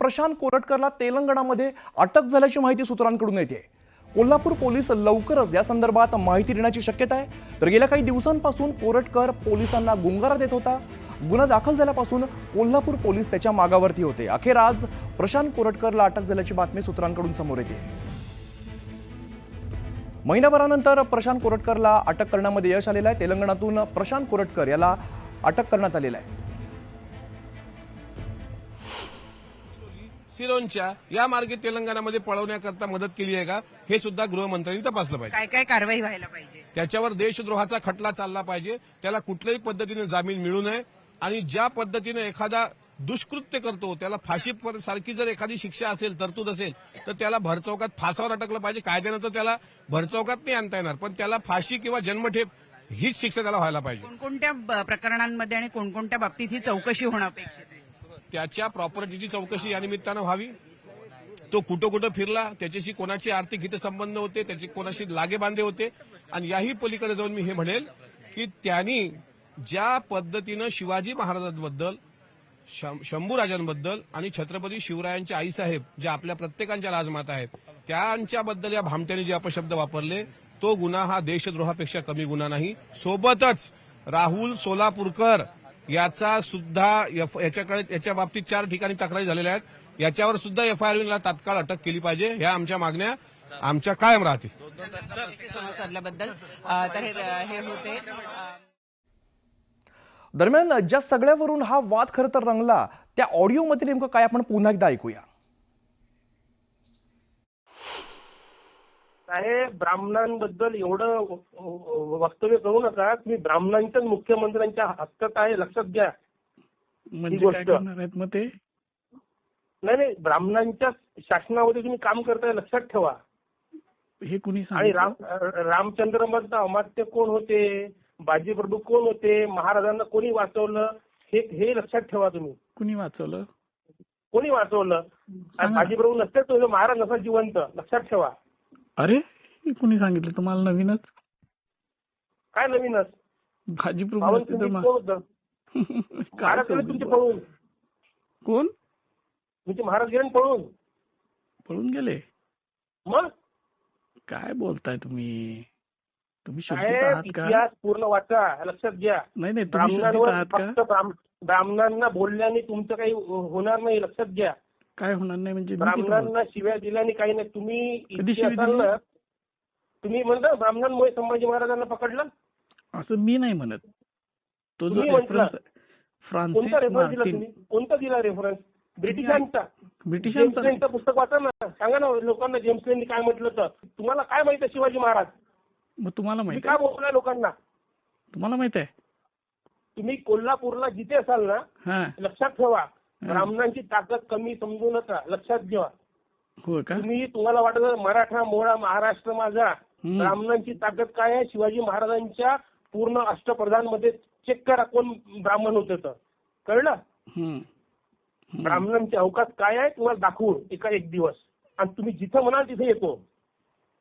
प्रशांत कोरटकरला तेलंगणामध्ये अटक झाल्याची माहिती सूत्रांकडून येते। कोल्हापूर पोलीस लवकरच या संदर्भात माहिती देण्याची शक्यता आहे। तर गेल्या काही दिवसांपासून कोरटकर पोलिसांना गुंगारा देत होता। गुन्हा दाखल झाल्यापासून कोल्हापूर पोलीस त्याच्या मागावरती होते। अखेर आज प्रशांत कोरटकरला अटक झाल्याची बातमी सूत्रांकडून समोर येते। महिनाभरानंतर प्रशांत कोरटकरला अटक करण्यामध्ये यश आलेलं आहे। तेलंगणातून प्रशांत कोरटकर याला अटक करण्यात आलेलं आहे। सिरोंच्या या मार्गे तेलंगणामध्ये पळवण्याकरता मदत केली आहे का, हे सुद्धा गृहमंत्र्यांनी तपासलं पाहिजे। काय काय कारवाई व्हायला पाहिजे, त्याच्यावर देशद्रोहाचा खटला चालला पाहिजे। त्याला कुठल्याही पद्धतीने जामीन मिळू नये आणि ज्या पद्धतीने एखादा दुष्कृत्य करतो त्याला फाशी सारखी जर एखादी शिक्षा असेल, तरतूद असेल, तर त्याला भरचौकात फासावर अटकलं पाहिजे। कायद्यानं तर त्याला भरचौकात नाही आणता येणार, पण त्याला फाशी किंवा जन्मठेप हीच शिक्षा त्याला व्हायला पाहिजे। कोणकोणत्या प्रकरणांमध्ये आणि कोणकोणत्या बाबतीत ही चौकशी होणं अपेक्षित आहे? त्याच्या प्रॉपर्टीची चौकशी या निमित्तानं व्हावी। तो कुठं कुठं फिरला, त्याच्याशी कोणाचे आर्थिक हितसंबंध होते, त्याचे कोणाशी लागेबांधे होते, आणि याही पलीकडे जाऊन मी हे म्हणेल की त्यांनी ज्या पद्धतीनं शिवाजी महाराजांबद्दल, शंभूराजांबद्दल आणि छत्रपती शिवरायांच्या आईसाहेब ज्या आपल्या प्रत्येकांच्या राजमाता आहेत, त्यांच्याबद्दल या भामट्याने जे अपशब्द वापरले, तो गुन्हा हा देशद्रोहापेक्षा कमी गुन्हा नाही। सोबतच राहुल सोलापूरकर याचा सुद्धा याच्या बाबतीत 4 ठिकाणी तक्रारी झालेल्या आहेत। याच्यावर सुद्धा एफआयआरला तात्काळ अटक केली पाहिजे। ह्या आमच्या मागण्या आमच्या कायम राहतील। साधल्याबद्दल तर हे होते। दरम्यान ज्या सगळ्यावरून हा वाद खरं तर रंगला, त्या ऑडिओमध्ये नेमकं काय आपण पुन्हा एकदा ऐकूया। साहेब, ब्राह्मणांबद्दल एवढं वक्तव्य करू नका। तुम्ही ब्राह्मणांच्याच मुख्यमंत्र्यांच्या हक्कात आहे, लक्षात घ्या। म्हणजे काय करणार आहेत मग ते? नाही, ब्राह्मणांच्या शासनामध्ये तुम्ही काम करताय, लक्षात ठेवा। हे कुणी आणि सांगितलं? रामचंद्र मधलं अमात्य कोण होते, बाजीप्रभू कोण होते, महाराजांना कोणी वाचवलं, हे लक्षात ठेवा तुम्ही। कुणी वाचवलं? कोणी वाचवलं? बाजीप्रभू नसते तो महाराज नसा जिवंत, लक्षात ठेवा। अरे, हे कुणी सांगितलं तुम्हाला? नवीनच? काय नवीनच? भाजी कोण प्रभू होतं? महाराज गेले तुमचे पळून। कोण? तुमचे महाराज गेले पळून। पळून गेले? मग काय बोलताय तुम्ही? तुम्ही शुद्धीत साहेब, आहात का? इतिहास पूर्ण वाचा, लक्षात घ्या। नाही, तुम्ही शुद्धीत आहात का? फक्त ब्राह्मणांना बोलल्याने तुमचं काही होणार नाही, लक्षात घ्या। काय होणार नाही म्हणजे? ब्राह्मणांना शिव्या दिल्याने काही नाही। तुम्ही कधी शिव्या इतिहासाला दिली? तुम्ही म्हणता ब्राह्मणांमुळे संभाजी महाराजांना पकडलं, असं मी नाही म्हणत। तो जो तुम्ही म्हटलं। फ्रान्सिस कोणता रेफरन्स दिला मार्टिन, तुम्ही? कोणता दिला रेफरन्स? ब्रिटिशांचा? जेम्स ब्रिटिशांचा. लेनचं पुस्तक वाचा ना, सांगा ना लोकांना जेम्स लेननी काय म्हटलं तर। तुम्हाला काय माहिती आहे शिवाजी महाराज? मग तुम्हाला तुम्ही माहित काय आहे? बोलताय लोकांना? तुम्हाला माहित आहे? तुम्ही कोल्हापूरला जिथे असाल ना, हा, लक्षात ठेवा, ब्राह्मणांची ताकद कमी समजू नका, लक्षात घ्या। हो का? तुम्हाला वाटत मराठा मोळा महाराष्ट्र माझा, ब्राह्मणांची ताकद काय आहे? शिवाजी महाराजांच्या पूर्ण अष्टप्रधानमध्ये चेक करा कोण ब्राह्मण होते तर कळलं। ब्राह्मणांची अवकाश काय आहे तुम्हाला दाखवू एक दिवस, आणि तुम्ही जिथं म्हणाल तिथे येतो।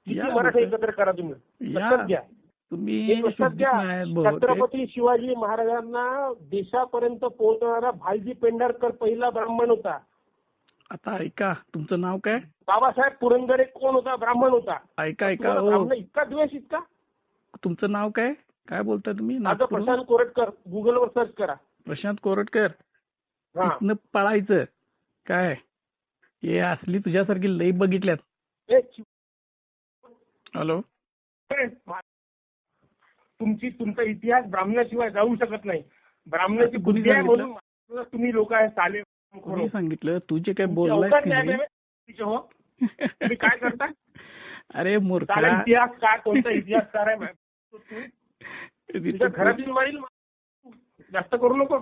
किती मराठा एकत्र करा तुम्ही, लक्षात घ्या। तुम्ही लक्षात घ्या, छत्रपती शिवाजी महाराजांना देशापर्यंत पोहोचणारा भालजी पेंढारकर पहिला ब्राह्मण होता। आता ऐका, तुमचं नाव काय? बाबासाहेब पुरंदरे कोण होता? ब्राह्मण होता। ऐका ब्राह्मण इतका द्वेष इतका? तुमचं नाव काय? काय बोलताय तुम्ही? माझं प्रशांत कोरटकर, गुगलवर सर्च करा। प्रशांत कोरटकर. हा, इथनं पळायचं काय? हे असली तुझ्यासारखी लई बघितल्यात. हॅलो, तुमचा इतिहास ब्राह्मणाशिवाय जाऊ शकत नाही। ब्राह्मणाची बुद्धी आहे म्हणून तुम्ही लोक आहे साले। कोणी सांगितलं? तू जे काय बोललाय अवकाश नाही हो, तुम्ही काय करता? अरे मूर्खा, इतिहास काय, कोणता इतिहासकार आहे? तुझ्या घरातील मारील, जास्त करू नको।